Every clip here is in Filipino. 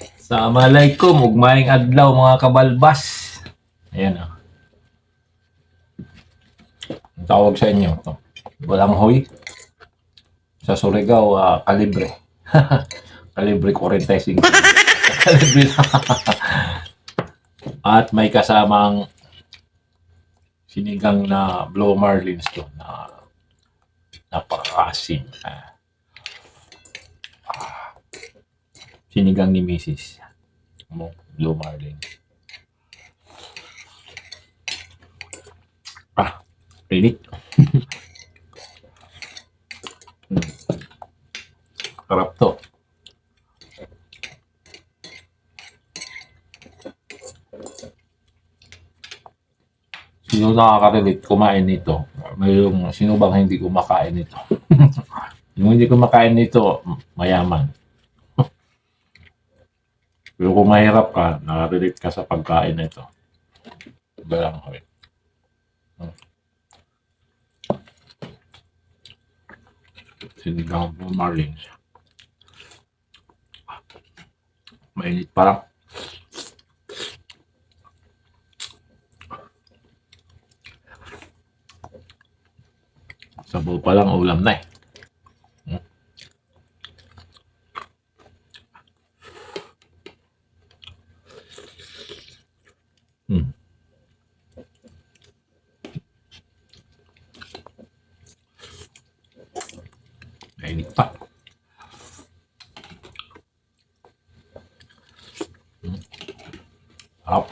Assalamualaikum, ug maayong adlaw mga kabalbas. Ayan ah. Ang tawag sa inyo, walang hoy. Sa Surigao, kalibre. Kalibre 45. Kalibre lang. At may kasamang sinigang na blue marlins to na napakaasim. Sinigang ni Mrs. Blue marlin. Init. Sarap to. Sino nakaka-relate kumain nito? Mayroong sino bang hindi kumakain nito? Yung hindi kumakain nito, mayaman. Pero kung mahirap ka, nakaka-relate ka sa pagkain na ito. Balang hoy. Sinigang blue marlins. Mainit parang. Sabaw pa lang ulam na eh. Mainit pa. Sarap.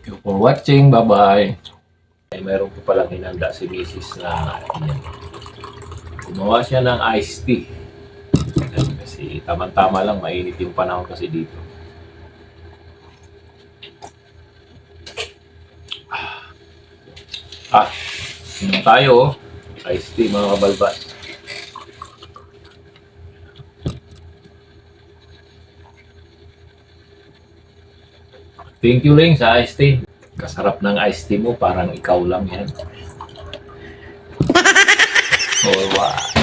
Thank you for watching. Bye-bye. Ay, mayroon po palang hinanda si Mrs. na yan. Gumawa siya ng iced tea. Kasi tama-tama lang, mainit yung panahon kasi dito. Sino tayo? Iced tea mga kabalbas. Thank you rin sa iced tea. Kasarap ng iced tea mo, parang ikaw lang yan. Alright.